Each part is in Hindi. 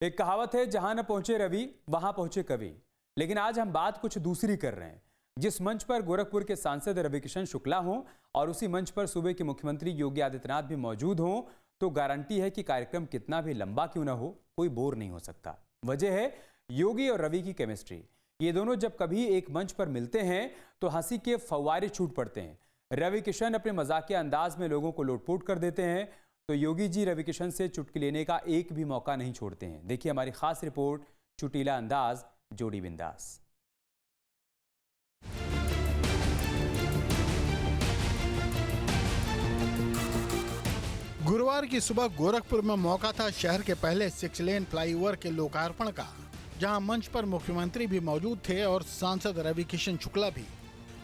एक कहावत है, जहां न पहुंचे रवि वहां पहुंचे कवि। लेकिन आज हम बात कुछ दूसरी कर रहे हैं। जिस मंच पर गोरखपुर के सांसद रविकिशन शुक्ला हों और उसी मंच पर सूबे के मुख्यमंत्री योगी आदित्यनाथ भी मौजूद हों, तो गारंटी है कि कार्यक्रम कितना भी लंबा क्यों ना हो, कोई बोर नहीं हो सकता। वजह है योगी और रवि की केमिस्ट्री। ये दोनों जब कभी एक मंच पर मिलते हैं तो हंसी के फव्वारे छूट पड़ते हैं। रविकिशन अपने मजाकिया अंदाज में लोगों को लोटपोट कर देते हैं, तो योगी जी रविकिशन से चुटकी लेने का एक भी मौका नहीं छोड़ते हैं। देखिए हमारी खास रिपोर्ट, चुटीला अंदाज जोड़ी बिंदास। गुरुवार की सुबह गोरखपुर में मौका था शहर के पहले 6 लेन फ्लाईओवर के लोकार्पण का, जहां मंच पर मुख्यमंत्री भी मौजूद थे और सांसद रविकिशन शुक्ला भी।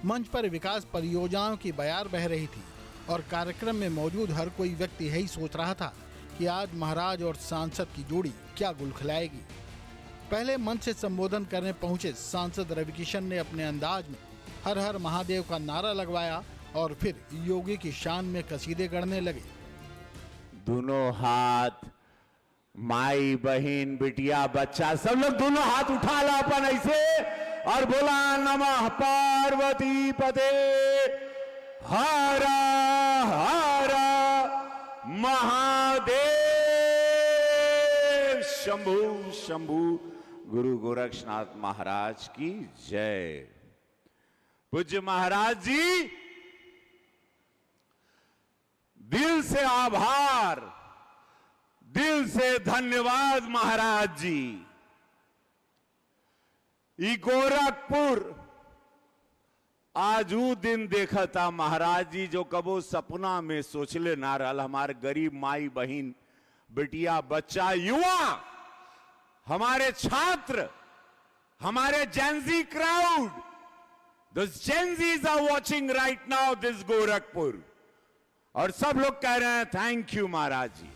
मंच पर विकास परियोजनाओं की बयार बह रही थी और कार्यक्रम में मौजूद हर कोई व्यक्ति यही सोच रहा था कि आज महाराज और सांसद की जोड़ी क्या गुल खिलाएगी। पहले मंच से संबोधन करने पहुंचे सांसद रविकिशन ने अपने अंदाज में हर हर महादेव का नारा लगवाया और फिर योगी की शान में कसीदे गढ़ने लगे। दोनों हाथ, माई बहन बिटिया बच्चा सब लोग दोनों हाथ उठा ला अपन ऐसे और बोला नमः पार्वती पते हर हर महादेव शंभु शंभु। गुरु गोरक्षनाथ महाराज की जय। पूज्य महाराज जी, दिल से आभार, दिल से धन्यवाद महाराज जी। ई गोरखपुर आज वो दिन देखा था महाराज जी जो कबो सपना में सोचले ना रहल। हमारे गरीब माई बहन बिटिया बच्चा युवा, हमारे छात्र, हमारे Gen Z crowd, those Gen-Zs are watching right now this Gorakhpur, और सब लोग कह रहे हैं थैंक यू महाराज जी।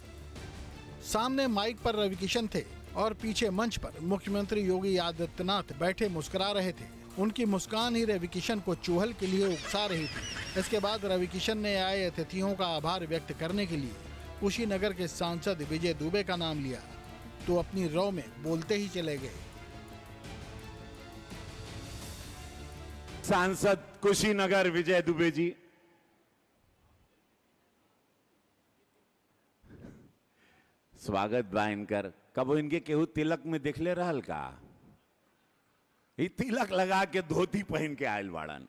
सामने माइक पर रविकिशन थे और पीछे मंच पर मुख्यमंत्री योगी आदित्यनाथ बैठे मुस्कुरा रहे थे। उनकी मुस्कान ही रविकिशन को चूहल के लिए उकसा रही थी। इसके बाद रविकिशन ने आए अतिथियों का आभार व्यक्त करने के लिए कुशीनगर के सांसद विजय दुबे का नाम लिया, तो अपनी रौ में बोलते ही चले गए। सांसद कुशीनगर विजय दुबे जी, स्वागत बा इनकर। कब इनके केहू तिलक में देखले रहल का? ये तिलक लगा के धोती पहन के आयल बाड़न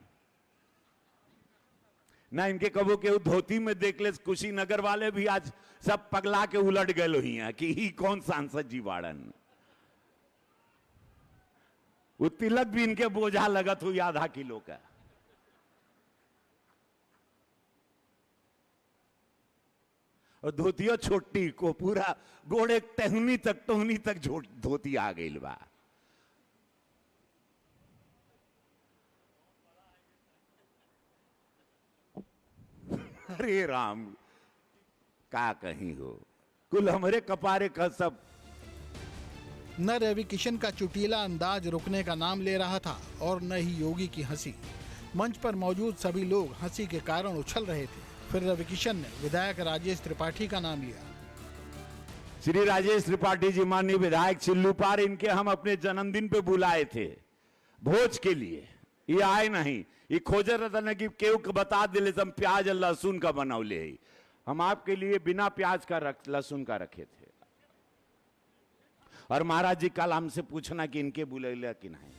ना। इनके कबो केहू धोती में देख ले, कुशीनगर वाले भी आज सब पगला के उलट गए ही हैं कि ही कौन सांसद जी बाड़न। वो तिलक भी इनके बोझा लगत हुई आधा किलो का। और धोतिया छोटी को पूरा गोड़े टहनी तक धोती आ गई बा। अरे राम, का कहीं हो, कुल हमारे कपारे का सब। न रविकिशन का चुटीला अंदाज रुकने का नाम ले रहा था और न ही योगी की हंसी। मंच पर मौजूद सभी लोग हंसी के कारण उछल रहे थे। फिर रविकिशन ने विधायक राजेश त्रिपाठी का नाम लिया। श्री राजेश त्रिपाठी जी, माननीय विधायक चिल्लूपार, इनके हम अपने जन्मदिन पे बुलाए थे भोज के लिए। ये आए नहीं। ये खोज रहा था कि केहू बता दिले हम प्याज और लहसुन का बनौले। हम आपके लिए बिना प्याज का लहसुन का रखे थे। और महाराज जी कल हमसे पूछना कि इनके बुलेला कि नहीं।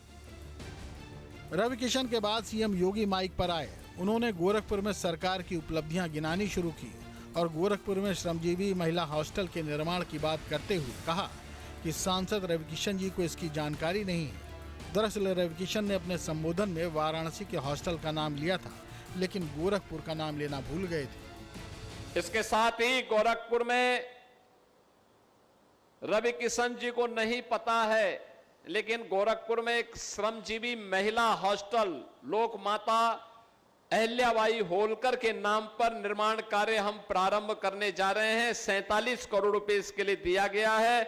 रविकिशन के बाद सीएम योगी माइक पर आए। उन्होंने गोरखपुर में सरकार की उपलब्धियां गिनानी शुरू की और गोरखपुर में श्रमजीवी महिला हॉस्टल के निर्माण की बात करते हुए कहा कि सांसद रविकिशन जी को इसकी जानकारी नहीं है। दरअसल रविकिशन ने अपने संबोधन में वाराणसी के हॉस्टल का नाम लिया था, लेकिन गोरखपुर का नाम लेना भूल गए थे। इसके साथ ही गोरखपुर में रविकिशन जी को नहीं पता है, लेकिन गोरखपुर में एक श्रमजीवी महिला हॉस्टल लोक माता अहिल्याबाई होलकर के नाम पर निर्माण कार्य हम प्रारंभ करने जा रहे हैं। 47 करोड़ रुपए इसके लिए दिया गया है।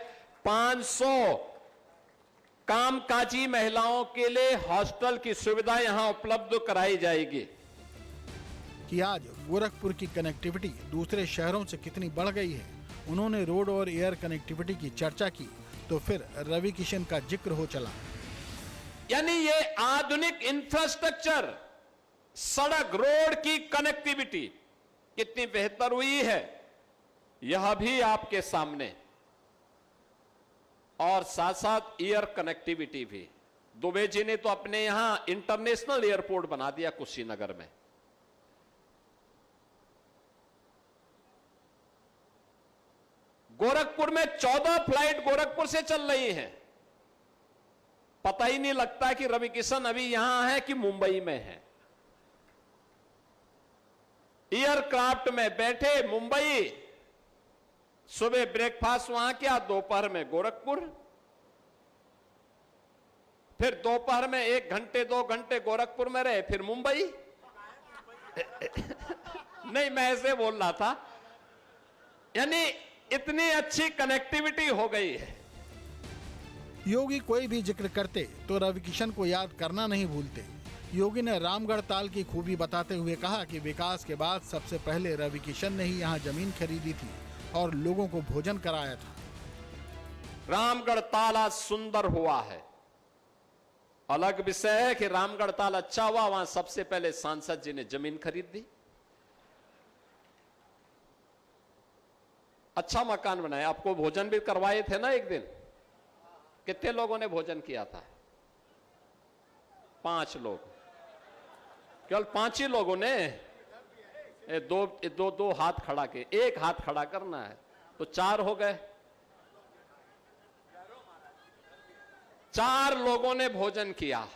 500 कामकाजी महिलाओं के लिए हॉस्टल की सुविधा यहां उपलब्ध कराई जाएगी। कि आज गोरखपुर की कनेक्टिविटी दूसरे शहरों से कितनी बढ़ गई है। उन्होंने रोड और एयर कनेक्टिविटी की चर्चा की तो फिर रवि किशन का जिक्र हो चला। यानी ये आधुनिक इंफ्रास्ट्रक्चर, सड़क रोड की कनेक्टिविटी कितनी बेहतर हुई है, यह भी आपके सामने, और साथ साथ एयर कनेक्टिविटी भी। दुबे जी ने तो अपने यहां इंटरनेशनल एयरपोर्ट बना दिया कुशीनगर में। गोरखपुर में 14 फ्लाइट गोरखपुर से चल रही हैं। पता ही नहीं लगता कि रवि किशन अभी यहां है कि मुंबई में है। एयरक्राफ्ट में बैठे मुंबई, सुबह ब्रेकफास्ट वहां किया, दोपहर में गोरखपुर, फिर दोपहर में 1 घंटे 2 घंटे गोरखपुर में रहे, फिर मुंबई। नहीं, मैं ऐसे बोल रहा था, यानी इतनी अच्छी कनेक्टिविटी हो गई है। योगी कोई भी जिक्र करते तो रवि किशन को याद करना नहीं भूलते। योगी ने रामगढ़ ताल की खूबी बताते हुए कहा कि विकास के बाद सबसे पहले रवि किशन ने ही यहाँ जमीन खरीदी थी और लोगों को भोजन कराया था। रामगढ़ ताल आज सुंदर हुआ है। अलग विषय है कि रामगढ़ ताल अच्छा हुआ, वहां सबसे पहले सांसद जी ने जमीन खरीद दी, अच्छा मकान बनाया, आपको भोजन भी करवाए थे ना एक दिन। कितने लोगों ने भोजन किया था? 5 लोग, केवल 5 ही लोगों ने। दो हाथ खड़ा के, 1 हाथ खड़ा करना है तो 4 हो गए। 4 लोगों ने भोजन किया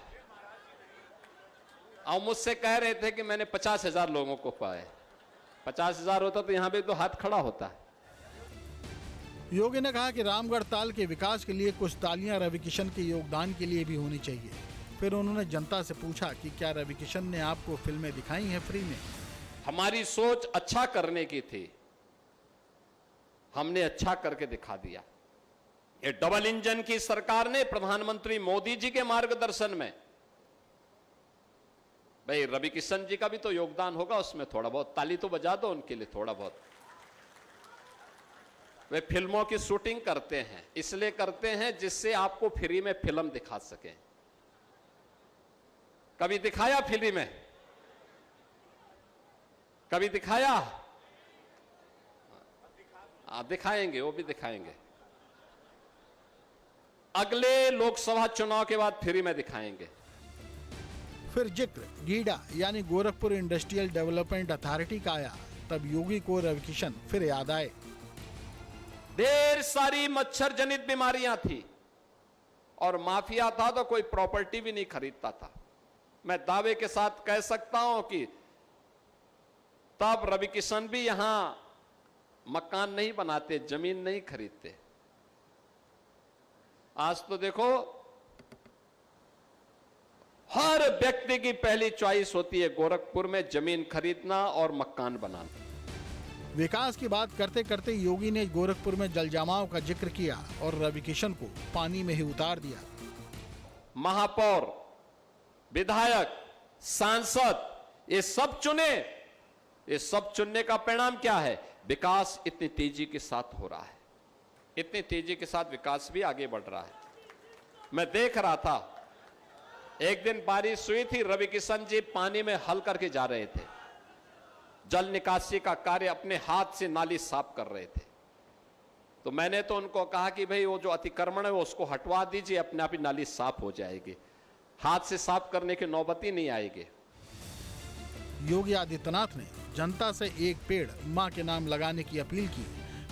और मुझसे कह रहे थे कि मैंने 50,000 लोगों को पाए। 50,000 होता तो यहां भी तो हाथ खड़ा होता है। योगी ने कहा कि रामगढ़ ताल के विकास के लिए कुछ तालियां रवि किशन के योगदान के लिए भी होनी चाहिए। फिर उन्होंने जनता से पूछा कि क्या रवि किशन ने आपको फिल्में दिखाई हैं फ्री में? हमारी सोच अच्छा करने की थी, हमने अच्छा करके दिखा दिया। ये डबल इंजन की सरकार ने प्रधानमंत्री मोदी जी के मार्गदर्शन में, भाई रवि किशन जी का भी तो योगदान होगा उसमें, थोड़ा बहुत ताली तो बजा दो उनके लिए थोड़ा बहुत। वे फिल्मों की शूटिंग करते हैं, इसलिए करते हैं जिससे आपको फ्री में फिल्म दिखा सके। कभी दिखाया फ्री में? कभी दिखाया? दिखाएंगे, वो भी दिखाएंगे। अगले लोकसभा चुनाव के बाद फ्री में दिखाएंगे। फिर जिक्र गीडा यानी गोरखपुर इंडस्ट्रियल डेवलपमेंट अथॉरिटी का आया, तब योगी को रवि किशन फिर याद आए। ढेर सारी मच्छर जनित बीमारियां थी और माफिया था तो कोई प्रॉपर्टी भी नहीं खरीदता था। मैं दावे के साथ कह सकता हूं कि तब रवि किशन भी यहां मकान नहीं बनाते, जमीन नहीं खरीदते। आज तो देखो हर व्यक्ति की पहली चॉइस होती है गोरखपुर में जमीन खरीदना और मकान बनाना। विकास की बात करते करते योगी ने गोरखपुर में जल जमाव का जिक्र किया और रवि किशन को पानी में ही उतार दिया। महापौर, विधायक, सांसद, ये सब चुने। ये सब चुनने का परिणाम क्या है? विकास इतनी तेजी के साथ हो रहा है, इतनी तेजी के साथ विकास भी आगे बढ़ रहा है। मैं देख रहा था, एक दिन बारिश हुई थी, रवि किशन जी पानी में हल करके जा रहे थे, जल निकासी का कार्य अपने हाथ से नाली साफ कर रहे थे। तो मैंने तो उनको कहा कि भाई वो जो अतिक्रमण है वो उसको हटवा दीजिए, अपने आप ही नाली साफ हो जाएगी, हाथ से साफ करने की नौबत ही नहीं आएगी। योगी आदित्यनाथ ने जनता से एक पेड़ मां के नाम लगाने की अपील की,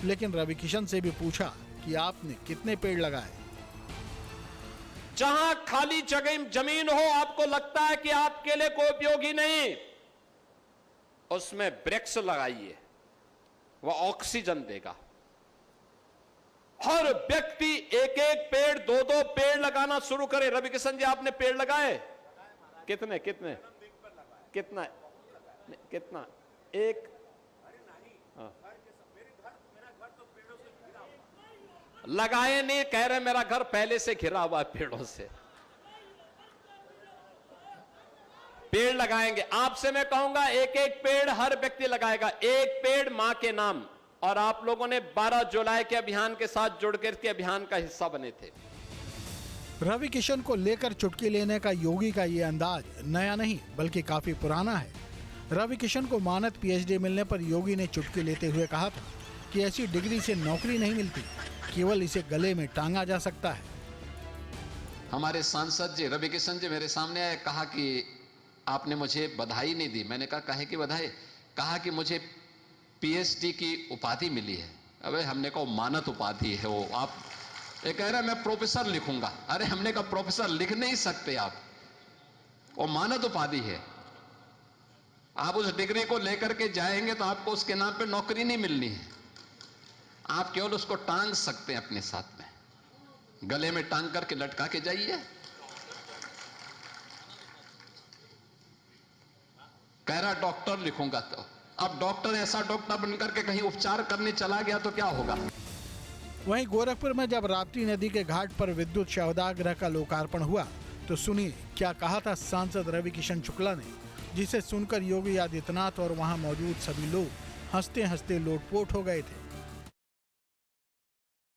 लेकिन रवि किशन से भी पूछा कि आपने कितने पेड़ लगाए। जहां खाली जगह जमीन हो, आपको लगता है कि आपके लिए कोई उपयोगी नहीं, उसमें वृक्ष लगाइए, वह ऑक्सीजन देगा। हर व्यक्ति 1-1 पेड़ 2-2 पेड़ लगाना शुरू करे। रवि किशन जी आपने पेड़ लगाए? कितने कितने कितना कितना? 1? लगाए नहीं, कह रहे मेरा घर पहले से घिरा हुआ है पेड़ों से। पेड़ लगाएंगे। आपसे मैं कहूंगा 1-1 पेड़ हर व्यक्ति लगाएगा। 1 पेड़ मां के नाम और आप लोगों ने 12 जुलाई के अभियान के साथ जुड़कर के अभियान का हिस्सा बने थे। रवि किशन को लेकर चुटकी लेने का योगी का ये अंदाज नया नहीं बल्कि काफी पुराना है। रवि किशन को मानद पीएचडी मिलने पर योगी ने चुटकी लेते हुए कहा था कि ऐसी डिग्री से नौकरी नहीं मिलती, केवल इसे गले में टांगा जा सकता है। हमारे सांसद जी रवि किशन जी मेरे सामने आए, कहा कि आपने मुझे बधाई नहीं दी। मैंने कहा काहे की बधाई? कहा कि मुझे पीएचडी की उपाधि मिली है। अबे हमने कहा मानद उपाधि है वो, आप ये कह रहे मैं प्रोफेसर लिखूंगा। अरे हमने कहा प्रोफेसर लिख नहीं सकते आप, वो मानद उपाधि है। आप उस डिग्री को लेकर के जाएंगे तो आपको उसके नाम पे नौकरी नहीं मिलनी है, आप केवल उसको टांग सकते हैं अपने साथ में, गले में टांग करके लटका के जाइए। कह रहा डॉक्टर लिखूंगा, तो अब डॉक्टर ऐसा डॉक्टर बनकर के कहीं उपचार करने चला गया तो क्या होगा? वहीं गोरखपुर में जब राप्ती नदी के घाट पर विद्युत शवदाह का लोकार्पण हुआ तो सुनिए क्या कहा था सांसद रवि किशन शुक्ला ने, जिसे सुनकर योगी आदित्यनाथ और वहां मौजूद सभी लोग हंसते हंसते लोटपोट हो गए थे।